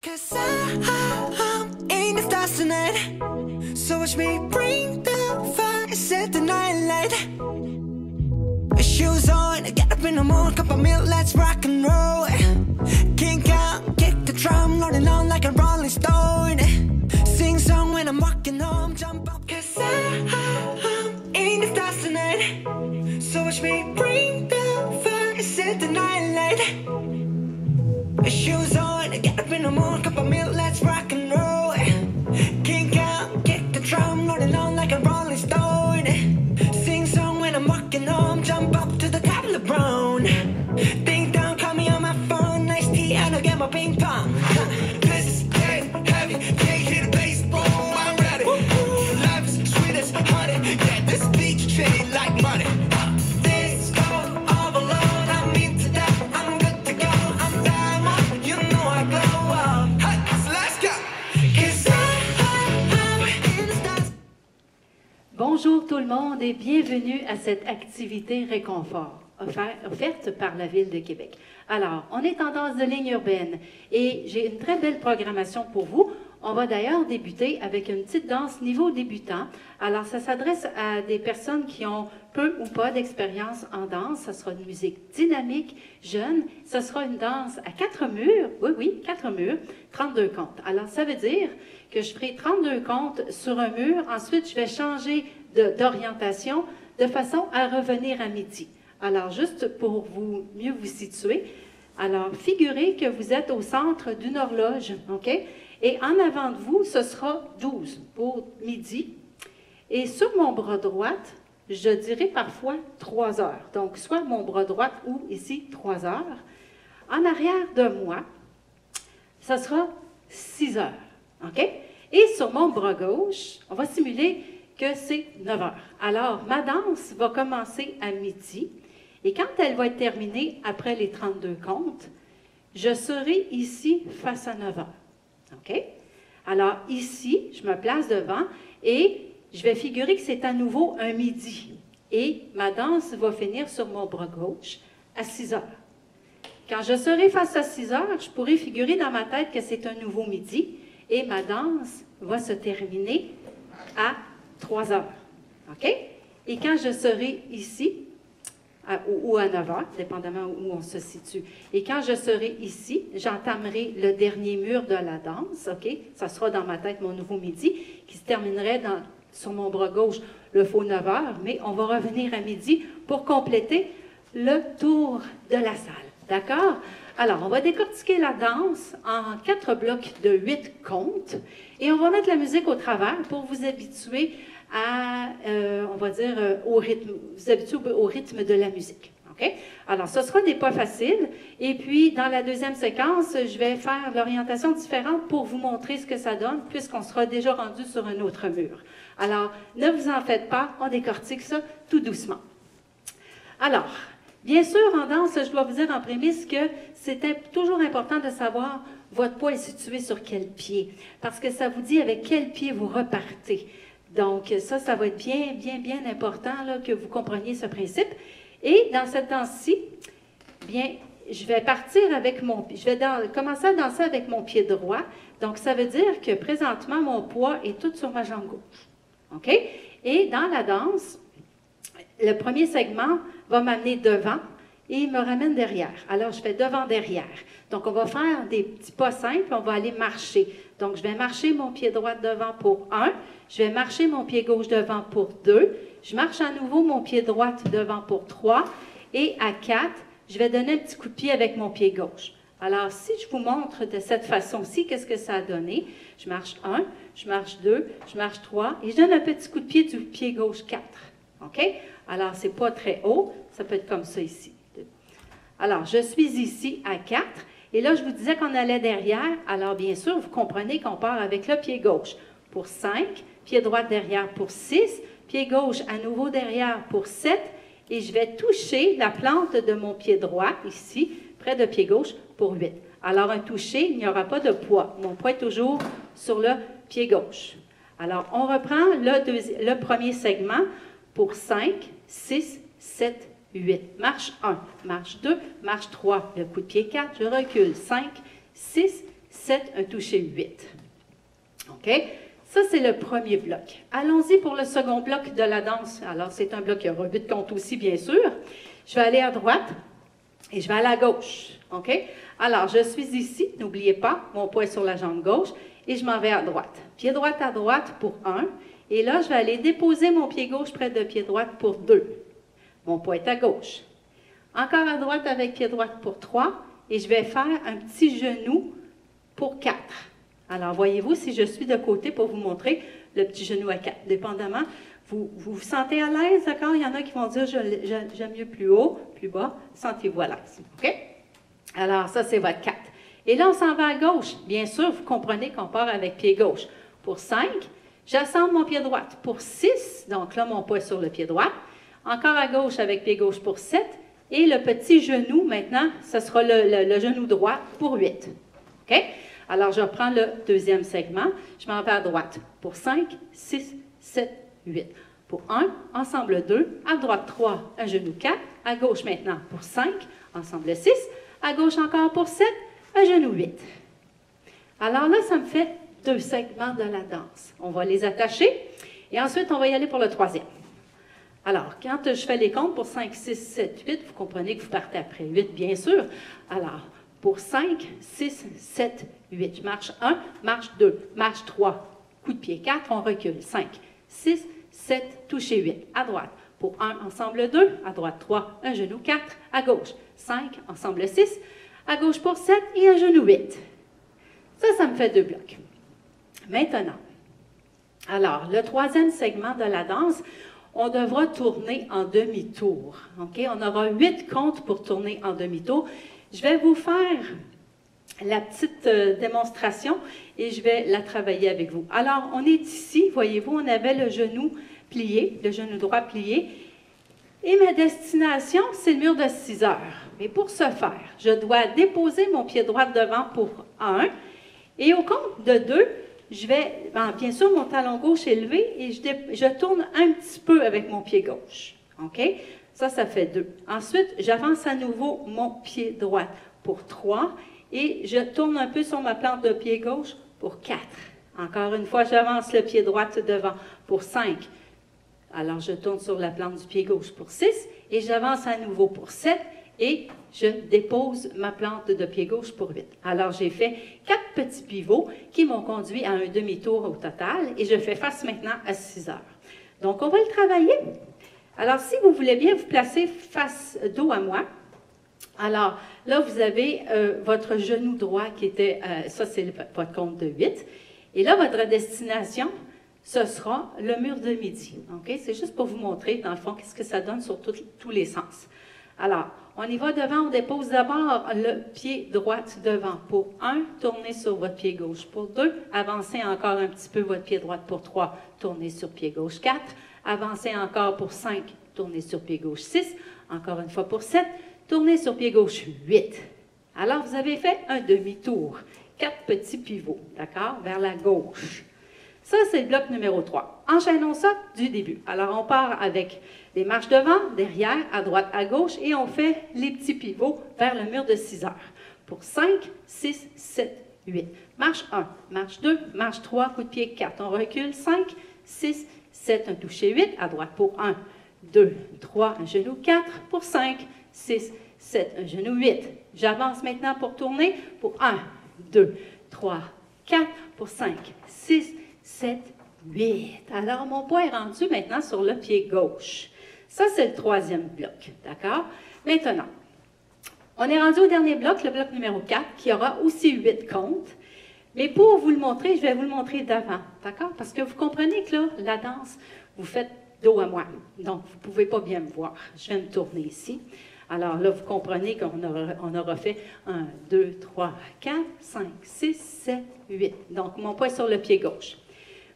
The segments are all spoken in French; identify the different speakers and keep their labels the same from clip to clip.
Speaker 1: 'Cause I'm in the stars tonight, so watch me bring the fire, set the night light. Shoes on, get up in the morning, cup of milk, let's rock and roll. Kink out, kick the drum, rolling on like a rolling stone. Sing song when I'm walking home, jump up. 'Cause I'm in the stars tonight, so watch me bring the fire, set the night light. Shoes on, get up in the morning, cup of milk, let's rock and roll. Kink out, kick the drum, rolling on like a rolling stone. Sing song when I'm walking home, jump up to the top of the brown. Ding dong, call me on my phone, nice tea, and I'll get my ping pong. This is dead heavy, can't hear the bass, boom, I'm ready. Life is sweet as honey, yeah, this beat you treat like money. This go all alone, I'm into that, I'm good to go, I'm diamond, you know I glow up. Hey, so let's go. 'Cause I'm in the stars.
Speaker 2: Bonjour tout le monde et bienvenue à cette activité réconfort offerte par la Ville de Québec. Alors, on est en danse de ligne urbaine et j'ai une très belle programmation pour vous. On va d'ailleurs débuter avec une petite danse niveau débutant. Alors, ça s'adresse à des personnes qui ont peu ou pas d'expérience en danse. Ça sera une musique dynamique, jeune. Ça sera une danse à 4 murs. Oui, 4 murs, 32 comptes. Alors, ça veut dire que je ferai 32 comptes sur un mur. Ensuite, je vais changer d'orientation de façon à revenir à midi. Alors, juste pour mieux vous situer, alors, figurez que vous êtes au centre d'une horloge, OK? Et en avant de vous, ce sera 12 pour midi. Et sur mon bras droit, je dirais parfois 3 heures. Donc, soit mon bras droit ou ici 3 heures. En arrière de moi, ce sera 6 heures, OK? Et sur mon bras gauche, on va simuler que c'est 9 heures. Alors, ma danse va commencer à midi. Et quand elle va être terminée après les 32 comptes, je serai ici face à 9 heures. OK? Alors, ici, je me place devant et je vais figurer que c'est à nouveau un midi. Et ma danse va finir sur mon bras gauche à 6 heures. Quand je serai face à 6 heures, je pourrai figurer dans ma tête que c'est un nouveau midi et ma danse va se terminer à 3 heures. OK? Et quand je serai ici, ou à 9 heures, dépendamment où on se situe. Et quand je serai ici, j'entamerai le dernier mur de la danse, OK? Ça sera dans ma tête mon nouveau midi, qui se terminerait sur mon bras gauche le faux 9 heures, mais on va revenir à midi pour compléter le tour de la salle. D'accord? Alors, on va décortiquer la danse en 4 blocs de 8 comptes et on va mettre la musique au travers pour vous habituer à, on va dire, au rythme de la musique. OK? Alors, ce sera des pas faciles. Et puis, dans la deuxième séquence, je vais faire l'orientation différente pour vous montrer ce que ça donne, puisqu'on sera déjà rendu sur un autre mur. Alors, ne vous en faites pas, on décortique ça tout doucement. Alors, bien sûr, en danse, je dois vous dire en prémisse que c'était toujours important de savoir votre poids est situé sur quel pied, parce que ça vous dit avec quel pied vous repartez. Donc, ça va être bien important là, que vous compreniez ce principe. Et dans cette danse-ci, bien, je vais partir avec commencer à danser avec mon pied droit. Donc, ça veut dire que présentement, mon poids est tout sur ma jambe gauche. OK? Et dans la danse, le premier segment va m'amener devant et il me ramène derrière. Alors, je fais devant-derrière. Donc, on va faire des petits pas simples, on va aller marcher. Donc, je vais marcher mon pied droit devant pour 1, je vais marcher mon pied gauche devant pour 2, je marche à nouveau mon pied droit devant pour 3, et à 4, je vais donner un petit coup de pied avec mon pied gauche. Alors, si je vous montre de cette façon-ci, qu'est-ce que ça a donné? Je marche 1, je marche 2, je marche 3, et je donne un petit coup de pied du pied gauche 4. OK? Alors, ce n'est pas très haut, ça peut être comme ça ici. Alors, je suis ici à 4, et là, je vous disais qu'on allait derrière. Alors, bien sûr, vous comprenez qu'on part avec le pied gauche pour 5, pied droit derrière pour 6, pied gauche à nouveau derrière pour 7, et je vais toucher la plante de mon pied droit, ici, près de pied gauche, pour 8. Alors, un toucher, il n'y aura pas de poids. Mon poids est toujours sur le pied gauche. Alors, on reprend le premier segment pour 5, 6, 7, 8. Marche 1, marche 2, marche 3, le coup de pied 4, je recule. 5, 6, 7, un touché 8. OK? Ça, c'est le premier bloc. Allons-y pour le second bloc de la danse. Alors, c'est un bloc qui aura 8 comptes aussi, bien sûr. Je vais aller à droite et je vais aller à gauche. OK? Alors, je suis ici, n'oubliez pas, mon poids est sur la jambe gauche, et je m'en vais à droite. Pied droit à droite pour 1, et là, je vais aller déposer mon pied gauche près de pied droit pour 2. Mon poids est à gauche. Encore à droite avec pied droit pour 3, et je vais faire un petit genou pour 4. Alors, voyez-vous, si je suis de côté pour vous montrer le petit genou à 4, dépendamment, vous vous sentez à l'aise, d'accord? Il y en a qui vont dire, j'aime mieux plus haut, plus bas, sentez-vous à l'aise, OK? Alors, ça, c'est votre 4. Et là, on s'en va à gauche. Bien sûr, vous comprenez qu'on part avec pied gauche. Pour 5, j'assemble mon pied droit. Pour 6, donc là, mon poids est sur le pied droit. Encore à gauche avec pied gauche pour 7. Et le petit genou, maintenant, ce sera le genou droit pour 8. OK? Alors, je reprends le deuxième segment. Je m'en vais à droite. Pour 5, 6, 7, 8. Pour 1, ensemble 2. À droite 3, un genou 4. À gauche maintenant pour 5, ensemble 6. À gauche encore pour 7, un genou 8. Alors là, ça me fait 2 segments de la danse. On va les attacher et ensuite, on va y aller pour le troisième. Alors, quand je fais les comptes pour 5, 6, 7, 8, vous comprenez que vous partez après 8, bien sûr. Alors, pour 5, 6, 7, 8, je marche 1, marche 2, marche 3, coup de pied 4, on recule. 5, 6, 7, touché 8, à droite. Pour 1, ensemble 2, à droite 3, un genou 4, à gauche 5, ensemble 6, à gauche pour 7 et un genou 8. Ça me fait 2 blocs. Maintenant, alors, le troisième segment de la danse, on devra tourner en demi-tour. OK? On aura 8 comptes pour tourner en demi-tour. Je vais vous faire la petite démonstration et je vais la travailler avec vous. Alors, on est ici, voyez-vous, on avait le genou plié, le genou droit plié. Et ma destination, c'est le mur de 6 heures. Mais pour ce faire, je dois déposer mon pied droit devant pour 1. Et au compte de 2, je vais, bien sûr, mon talon gauche est levé et je tourne un petit peu avec mon pied gauche. OK? Ça fait 2. Ensuite, j'avance à nouveau mon pied droit pour 3 et je tourne un peu sur ma plante de pied gauche pour 4. Encore une fois, j'avance le pied droit devant pour 5. Alors, je tourne sur la plante du pied gauche pour 6 et j'avance à nouveau pour 7 et je dépose ma plante de pied gauche pour 8. Alors, j'ai fait 4 petits pivots qui m'ont conduit à un demi-tour au total et je fais face maintenant à 6 heures. Donc, on va le travailler. Alors, si vous voulez bien vous placer face dos à moi, alors là, vous avez votre genou droit qui était, ça c'est votre compte de 8. Et là, votre destination, ce sera le mur de midi. Okay? C'est juste pour vous montrer, dans le fond, qu'est-ce que ça donne sur tous les sens. Alors, on y va devant, on dépose d'abord le pied droit devant. Pour 1, tournez sur votre pied gauche. Pour 2, avancez encore un petit peu votre pied droit. Pour 3, tournez sur pied gauche 4. Avancez encore pour 5, tournez sur pied gauche 6. Encore une fois pour 7, tournez sur pied gauche 8. Alors, vous avez fait un demi-tour. 4 petits pivots, d'accord, vers la gauche. Ça, c'est le bloc numéro 3. Enchaînons ça du début. Alors, on part avec les marches devant, derrière, à droite, à gauche, et on fait les petits pivots vers le mur de 6 heures. Pour 5, 6, 7, 8. Marche 1, marche 2, marche 3, coup de pied 4. On recule 5, 6, 7, un touché 8. À droite pour 1, 2, 3, un genou 4. Pour 5, 6, 7, un genou 8. J'avance maintenant pour tourner. Pour 1, 2, 3, 4. Pour 5, 6, 7, 8. Alors, mon poids est rendu maintenant sur le pied gauche. Ça, c'est le troisième bloc, d'accord? Maintenant, on est rendu au dernier bloc, le bloc numéro 4, qui aura aussi 8 comptes. Mais pour vous le montrer, je vais vous le montrer d'avant, d'accord? Parce que vous comprenez que là, la danse, vous faites dos à moi. Donc, vous ne pouvez pas bien me voir. Je vais me tourner ici. Alors là, vous comprenez qu'on aura fait 1, 2, 3, 4, 5, 6, 7, 8. Donc, mon poids est sur le pied gauche.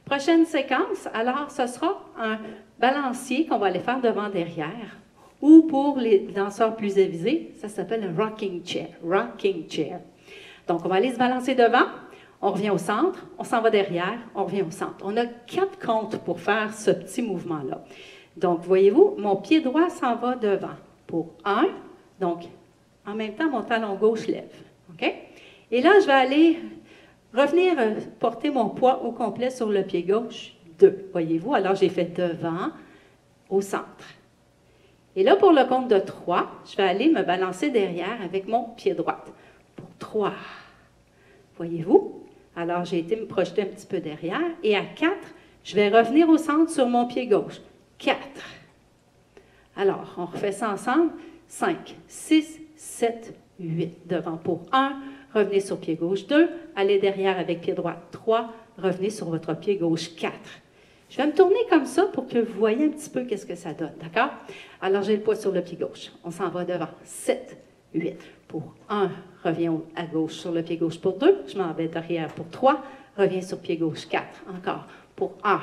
Speaker 2: Prochaine séquence, alors, ce sera un balancier qu'on va aller faire devant-derrière. Ou pour les danseurs plus avisés, ça s'appelle un rocking chair. Rocking chair. Donc, on va aller se balancer devant, on revient au centre, on s'en va derrière, on revient au centre. On a 4 comptes pour faire ce petit mouvement-là. Donc, voyez-vous, mon pied droit s'en va devant. Pour 1, donc, en même temps, mon talon gauche lève. OK? Et là, je vais aller revenir porter mon poids au complet sur le pied gauche, 2. Voyez-vous? Alors, j'ai fait devant, au centre. Et là, pour le compte de 3, je vais aller me balancer derrière avec mon pied droit. Pour 3. Voyez-vous? Alors, j'ai été me projeter un petit peu derrière. Et à 4, je vais revenir au centre sur mon pied gauche. 4. Alors, on refait ça ensemble. 5, 6, 7, 8. Devant pour 1. Revenez sur pied gauche 2. Allez derrière avec pied droit 3. Revenez sur votre pied gauche 4. Je vais me tourner comme ça pour que vous voyez un petit peu qu'est-ce que ça donne, d'accord? Alors, j'ai le poids sur le pied gauche. On s'en va devant. 7, 8. Pour 1, reviens à gauche sur le pied gauche pour 2. Je m'en vais derrière pour 3. Reviens sur pied gauche 4. Encore. Pour 1,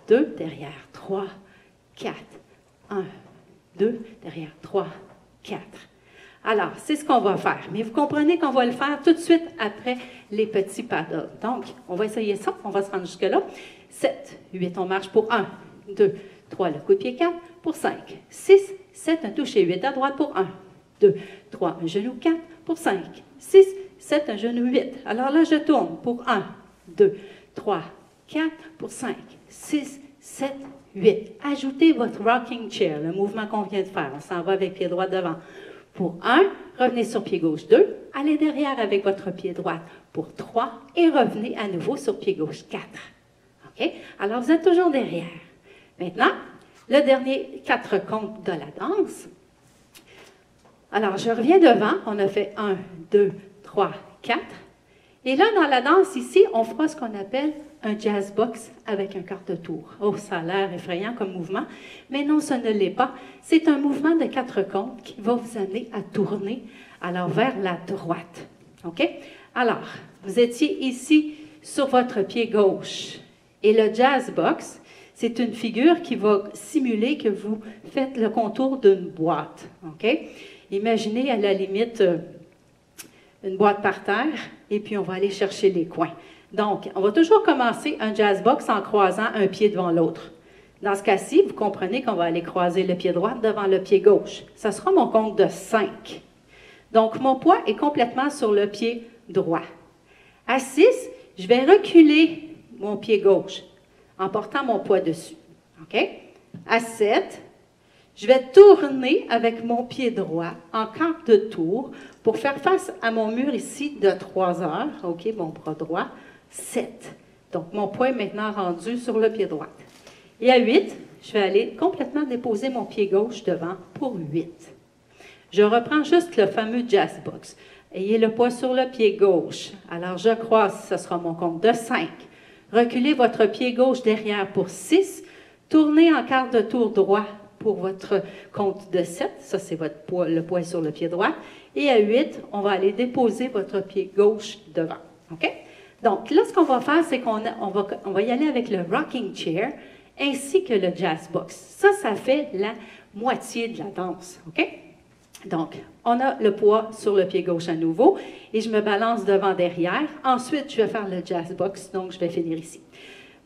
Speaker 2: 2, derrière 3, 4. 1, 2, derrière 3, 4. Alors, c'est ce qu'on va faire. Mais vous comprenez qu'on va le faire tout de suite après les petits paddles. Donc, on va essayer ça. On va se rendre jusque-là. 7, 8, on marche pour 1, 2, 3, le coup de pied 4, pour 5, 6, 7, un toucher 8 à droite pour 1, 2, 3, un genou 4, pour 5, 6, 7, un genou 8. Alors là, je tourne pour 1, 2, 3, 4, pour 5, 6, 7, 8. Ajoutez votre rocking chair, le mouvement qu'on vient de faire. On s'en va avec pied droit devant. Pour 1, revenez sur pied gauche 2, allez derrière avec votre pied droit pour 3 et revenez à nouveau sur pied gauche 4. OK? Alors, vous êtes toujours derrière. Maintenant, le dernier 4 comptes de la danse. Alors, je reviens devant. On a fait 1, 2, 3, 4. Et là, dans la danse, ici, on fera ce qu'on appelle un jazz box avec un quart de tour. Oh, ça a l'air effrayant comme mouvement, mais non, ce ne l'est pas. C'est un mouvement de 4 comptes qui va vous amener à tourner, alors vers la droite. OK? Alors, vous étiez ici sur votre pied gauche. Et le jazz box, c'est une figure qui va simuler que vous faites le contour d'une boîte. OK? Imaginez à la limite une boîte par terre et puis on va aller chercher les coins. Donc, on va toujours commencer un jazz box en croisant un pied devant l'autre. Dans ce cas-ci, vous comprenez qu'on va aller croiser le pied droit devant le pied gauche. Ça sera mon compte de 5. Donc, mon poids est complètement sur le pied droit. À 6, je vais reculer mon pied gauche en portant mon poids dessus. OK? À 7, je vais tourner avec mon pied droit en quart de tour pour faire face à mon mur ici de 3 heures. OK, mon bras droit. 7. Donc, mon poids est maintenant rendu sur le pied droit. Et à 8, je vais aller complètement déposer mon pied gauche devant pour 8. Je reprends juste le fameux jazz box. Ayez le poids sur le pied gauche. Alors, je croise, ce sera mon compte de 5. Reculez votre pied gauche derrière pour 6. Tournez en quart de tour droit pour votre compte de 7. Ça, c'est votre poids, le poids sur le pied droit. Et à 8, on va aller déposer votre pied gauche devant. OK? Donc, là, ce qu'on va faire, c'est qu'on va y aller avec le rocking chair ainsi que le jazz box. Ça fait la moitié de la danse. OK? Donc, on a le poids sur le pied gauche à nouveau et je me balance devant derrière. Ensuite, je vais faire le jazz box, donc je vais finir ici.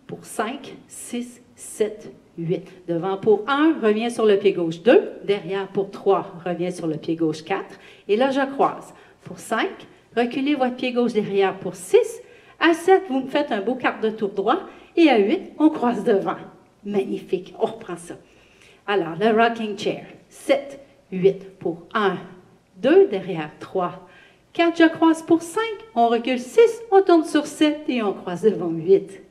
Speaker 2: Pour 5, 6, 7, 8. Devant pour 1, reviens sur le pied gauche 2. Derrière pour 3, reviens sur le pied gauche 4. Et là, je croise. Pour 5, reculez votre pied gauche derrière pour 6. À 7, vous me faites un beau quart de tour droit. Et à 8, on croise devant. Magnifique. On reprend ça. Alors, le rocking chair. 7, 8 pour 1, 2, derrière 3, 4, je croise pour 5, on recule 6, on tourne sur 7 et on croise devant 8.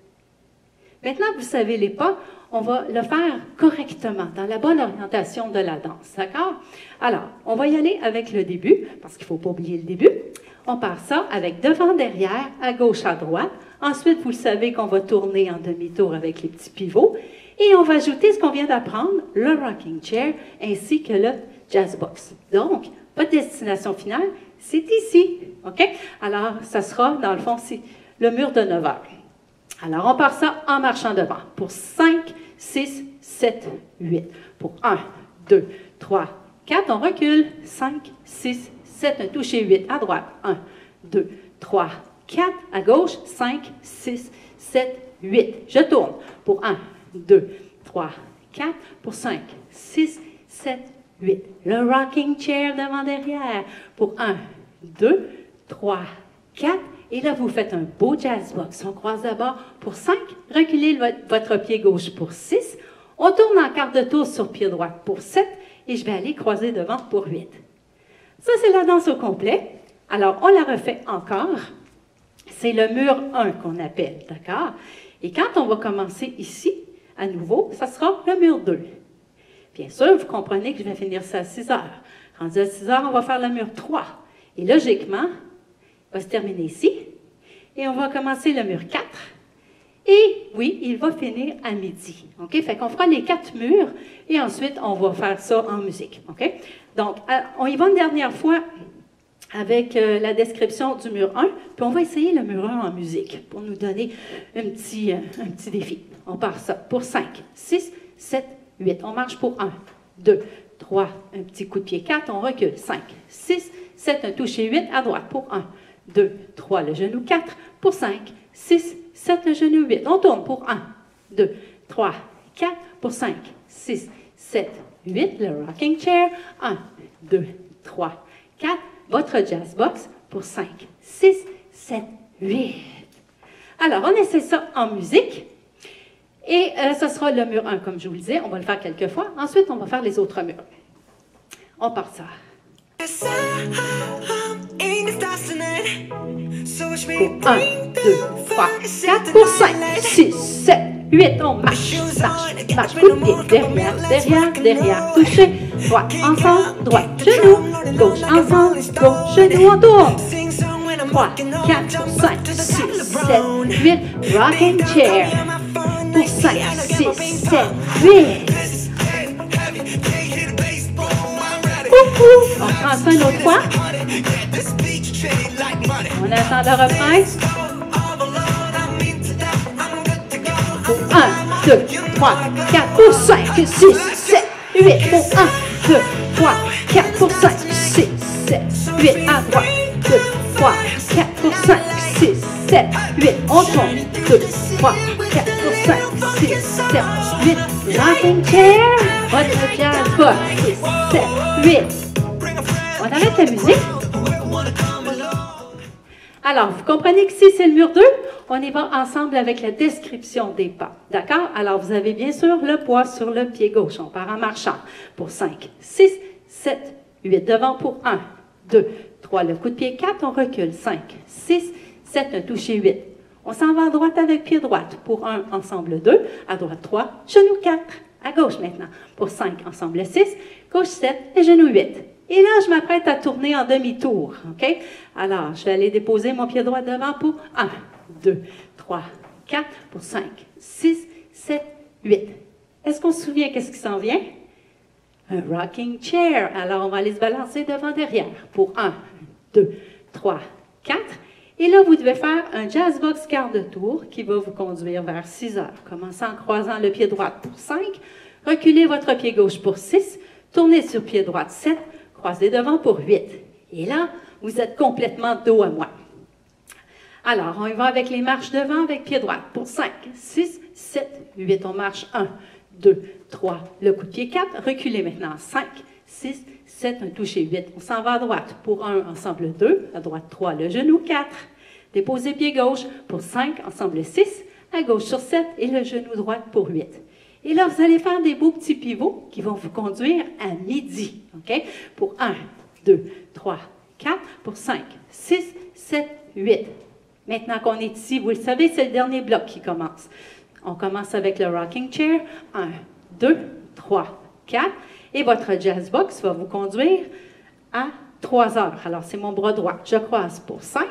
Speaker 2: Maintenant, vous savez les pas, on va le faire correctement, dans la bonne orientation de la danse, d'accord? Alors, on va y aller avec le début, parce qu'il ne faut pas oublier le début. On part ça avec devant, derrière, à gauche, à droite. Ensuite, vous le savez qu'on va tourner en demi-tour avec les petits pivots. Et on va ajouter ce qu'on vient d'apprendre, le rocking chair, ainsi que le jazz box. Donc, votre destination finale, c'est ici. OK? Alors, ça sera, dans le fond, c'est le mur de 9 heures. Alors, on part ça en marchant devant. Pour 5, 6, 7, 8. Pour 1, 2, 3, 4, on recule. 5, 6, 7, un toucher 8 à droite. 1, 2, 3, 4 à gauche. 5, 6, 7, 8. Je tourne. Pour 1, 2, 3, 4. Pour 5, 6, 7, 8. Le rocking chair devant derrière. Pour 1, 2, 3, 4. Et là, vous faites un beau jazz box. On croise d'abord pour 5, reculez votre pied gauche pour 6. On tourne en quart de tour sur pied droit pour 7 et je vais aller croiser devant pour 8. Ça, c'est la danse au complet. Alors, on la refait encore. C'est le mur 1 qu'on appelle, d'accord? Et quand on va commencer ici, à nouveau, ça sera le mur 2. Bien sûr, vous comprenez que je vais finir ça à 6 heures. Rendu à 6 heures, on va faire le mur 3. Et logiquement, il va se terminer ici. Et on va commencer le mur 4. Et oui, il va finir à midi. OK? Fait qu'on fera les 4 murs et ensuite, on va faire ça en musique. OK? Donc, on y va une dernière fois avec la description du mur 1, puis on va essayer le mur 1 en musique pour nous donner un petit défi. On part ça pour 5, 6, 7, 8. On marche pour 1, 2, 3, un petit coup de pied 4, on recule. 5, 6, 7, un toucher 8 à droite pour 1, 2, 3, le genou 4, pour 5, 6, 7, le genou 8. On tourne pour 1, 2, 3, 4, pour 5, 6, 7, 8, le rocking chair. 1, 2, 3, 4. Votre jazz box pour 5, 6, 7, 8. Alors, on essaie ça en musique. Et ce sera le mur 1, comme je vous le disais. On va le faire quelques fois. Ensuite, on va faire les autres murs. On part ça. Pour 1, 2, 3, 4, pour 5, 6, 7, 8. On marche, marche, coup de pied. Derrière, toucher. Droite, ensemble, droite, genou. Gauche, ensemble, gauche, genou, on tourne. 3, 4, 5, 6, 7, 8. Rocking chair. Pour 5, 6, 7, 8. On prend ça une autre fois. On attend le refrain. Pour 1, 2, 3, 4, pour 5, 6, 7, 8. Pour 1, 2, 3, 4, pour 5, 6, 7, 8. À droite. 2, 3, 4, pour 5, 6, 7, 8. On tourne. 2, 3, 4, pour 5, 6, 7, 8. Rocking chair. Votre jazz box. 6, 7, 8. On arrête la musique. Alors, vous comprenez qu'ici, c'est le mur 2. On y va ensemble avec la description des pas. D'accord? Alors, vous avez bien sûr le poids sur le pied gauche. On part en marchant pour 5, 6, 7, 8. Devant pour 1, 2, 3. Le coup de pied 4, on recule. 5, 6, 7, un toucher 8. On s'en va à droite avec pied droite. Pour 1, ensemble 2. À droite 3, genou 4. À gauche maintenant. Pour 5, ensemble 6. Gauche 7 et genou 8. Et là, je m'apprête à tourner en demi-tour. OK? Alors, je vais aller déposer mon pied droit devant pour 1, 2, 3, 4, pour 5, 6, 7, 8. Est-ce qu'on se souvient qu'est-ce qui s'en vient? Un rocking chair. Alors, on va aller se balancer devant derrière pour 1, 2, 3, 4. Et là, vous devez faire un jazz box quart de tour qui va vous conduire vers 6 heures. Commencez en croisant le pied droit pour 5. Reculez votre pied gauche pour 6. Tournez sur pied droit 7. Croisez devant pour 8. Et là, vous êtes complètement dos à moi. Alors, on y va avec les marches devant avec pied droit. Pour 5, 6, 7, 8. On marche 1, 2, 3. Le coup de pied 4. Reculez maintenant. 5, 6, 7. Un toucher 8. On s'en va à droite. Pour 1, ensemble 2. À droite 3. Le genou 4. Déposez pied gauche. Pour 5, ensemble 6. À gauche sur 7. Et le genou droit pour 8. Et là, vous allez faire des beaux petits pivots qui vont vous conduire à midi. OK? Pour 1, 2, 3, 4. Pour 5, 6, 7, 8. Maintenant qu'on est ici, vous le savez, c'est le dernier bloc qui commence. On commence avec le rocking chair. 1, 2, 3, 4. Et votre jazz box va vous conduire à 3 heures. Alors, c'est mon bras droit. Je croise pour 5.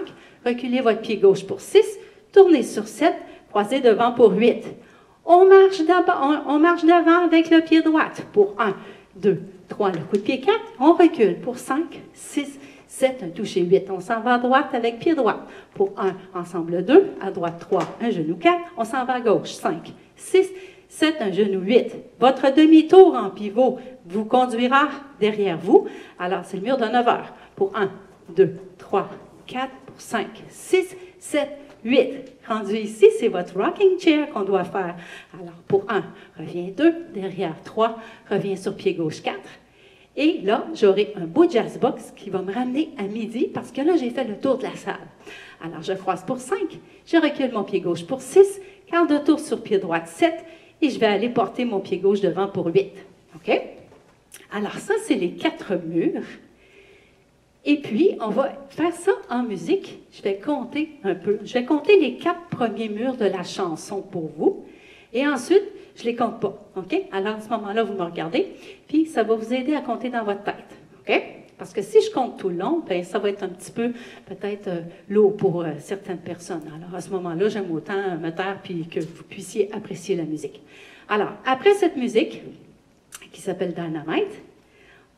Speaker 2: Reculez votre pied gauche pour 6. Tournez sur 7. Croisez devant pour 8. On marche devant avec le pied droit pour 1, 2, 3, le coup de pied 4. On recule pour 5, 6, 7, un toucher 8. On s'en va à droite avec pied droit pour 1, ensemble 2, à droite 3, un genou 4. On s'en va à gauche 5, 6, 7, un genou 8. Votre demi-tour en pivot vous conduira derrière vous. Alors, c'est le mur de 9 heures pour 1, 2, 3, 4, pour 5, 6, 7, 8. Rendu ici, c'est votre rocking chair qu'on doit faire. Alors, pour 1, reviens 2, derrière 3, reviens sur pied gauche 4. Et là, j'aurai un beau jazz box qui va me ramener à midi parce que là, j'ai fait le tour de la salle. Alors, je croise pour 5, je recule mon pied gauche pour 6, quart de tour sur pied droit 7 et je vais aller porter mon pied gauche devant pour 8. OK? Alors, ça, c'est les 4 murs. Et puis, on va faire ça en musique. Je vais compter un peu. Je vais compter les 4 premiers murs de la chanson pour vous. Et ensuite, je ne les compte pas. OK? Alors, à ce moment-là, vous me regardez. Puis, ça va vous aider à compter dans votre tête. OK? Parce que si je compte tout le long, bien, ça va être un petit peu, peut-être, lourd pour certaines personnes. Alors, à ce moment-là, j'aime autant me taire puis que vous puissiez apprécier la musique. Alors, après cette musique, qui s'appelle Dynamite,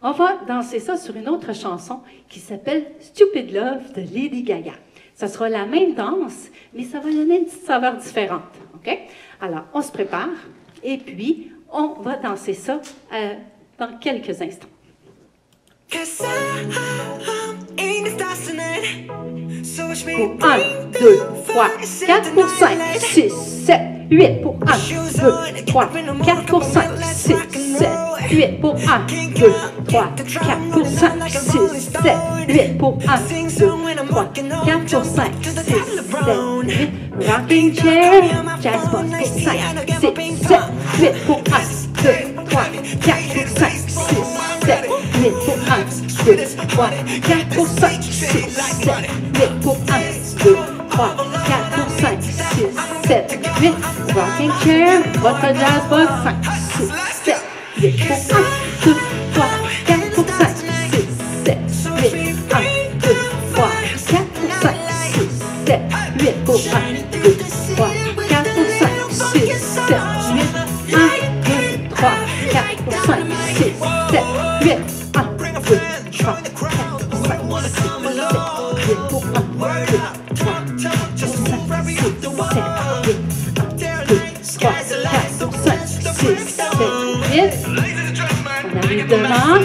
Speaker 2: on va danser ça sur une autre chanson qui s'appelle Stupid Love de Lady Gaga. Ça sera la même danse, mais ça va donner une petite saveur différente. OK? Alors, on se prépare et puis on va danser ça dans quelques instants. Pour 1, 2, 3, 4 pour 5, 6, 7, 8 pour 1, 2, 3, 4 pour 5, 6, 7, 8 pour 1, 2, 3, 4 pour 5, 6, 7, 8 pour 1, 2, 3, 4 pour 5, 6, 7, 8. Rocking chair, jazz box pour 5, 6, 7, 8 pour 1, 2, 3, 4 pour 5, 6, 7, 8 pour 1, 2, 3, 4 pour 5, 6, 7, 8 pour 1, 2, 3, 4 pour 5, 6, 7, 8. Rocking chair, votre jazz box 5, 6, 7, 8 pour 1, 2, 3, 4 pour 5, 6, 7, 8, 1, 2, 3, 4 pour 5, 6, 7, 8 pour 1, 2, 3, 4 pour 5, 6, 7, 8, 1, 2, 3, 4 pour 5, 6, 7, 8, 1, 2, 3, 4 pour 5, 6, 7, 8 pour 1, 2, 3, 4 pour 5, 6, 7, 8, 1, 2, 3, 4 pour 5, 6, 7, 8. On arrive devant.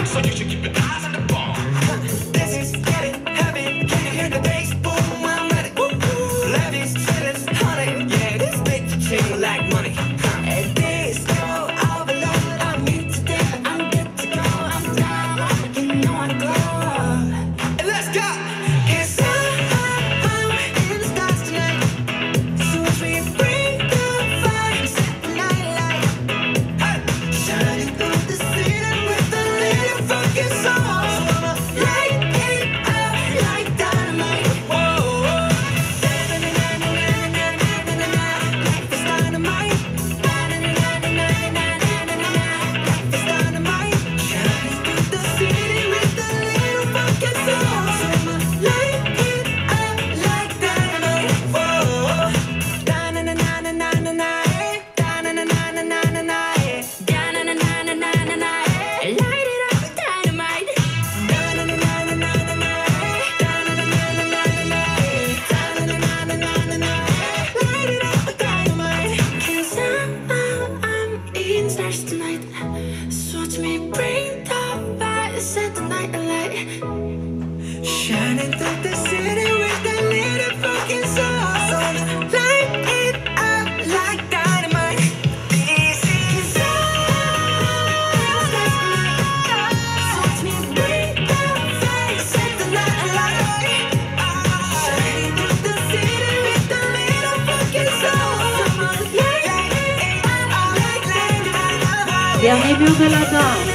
Speaker 2: Dernier mur de la danse.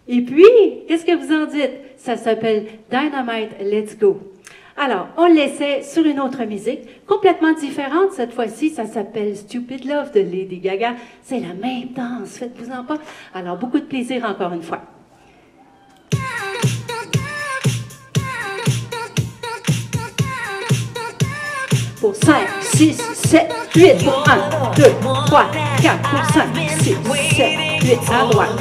Speaker 2: Et puis, qu'est-ce que vous en dites? Ça s'appelle Dynamite, Let's Go. Alors, on l'essaie sur une autre musique, complètement différente cette fois-ci. Ça s'appelle Stupid Love de Lady Gaga. C'est la même danse, faites-vous-en pas. Alors, beaucoup de plaisir encore une fois. Pour 5, 6, 7, 8, pour 1, 2, 3, 4, pour 5, 6, 7, 8, à droite.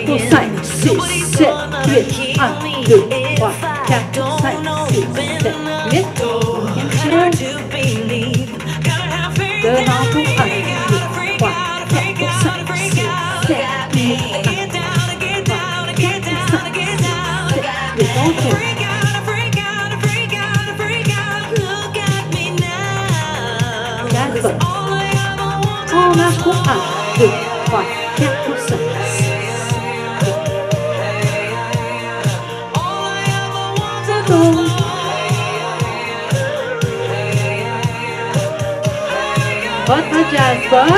Speaker 2: Pour 5, 6, 7, 8, 1, 2, 3, 4, 5, 6, 7, 8. Devant pour 1, 2, 3, 4, pour 5, Votre jazz box.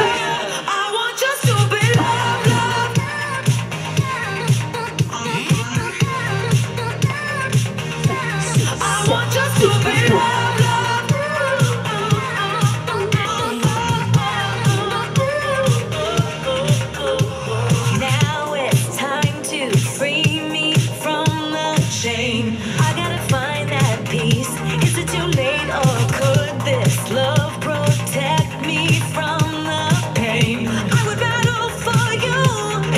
Speaker 1: Now it's time to free me from the shame. I gotta find that peace. Is it too late or could this love protect me from the pain? I would battle for you,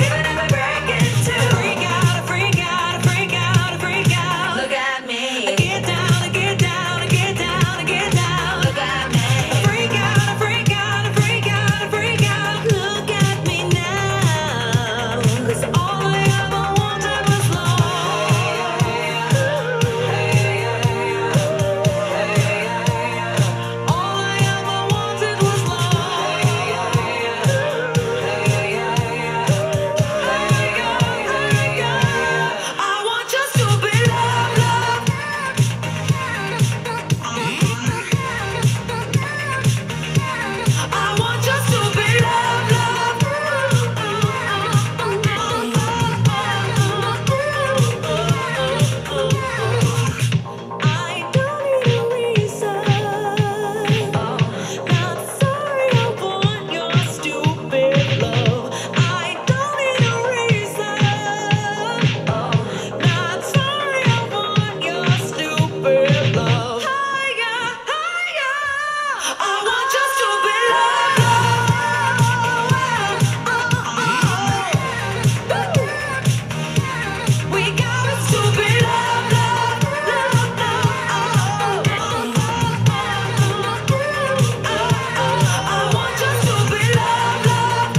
Speaker 1: even if I break into freak out, freak out, freak out, freak out. Look at me. Get down, get down, get down, get down. Look at me. Freak out, freak out, freak out, freak out. Look at me now. 'Cause all I ever wanted was love. All I ever wanted was love. I want just to be loved, loved. I want just to be loved, loved. I don't need a reason. Not sorry I want your stupid love. I don't need a reason. Not sorry I want your stupid love. Higher, higher. I want just to be loved. We got us to be loved, loved, loved, loved. I want just to be loved, loved.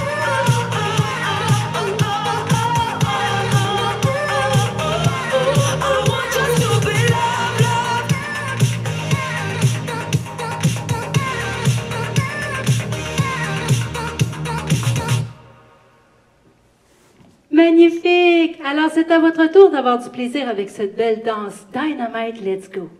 Speaker 1: I want just to be loved, loved.
Speaker 2: Magnifique! Alors, c'est à votre tour d'avoir du plaisir avec cette belle danse Dynamite Let's Go.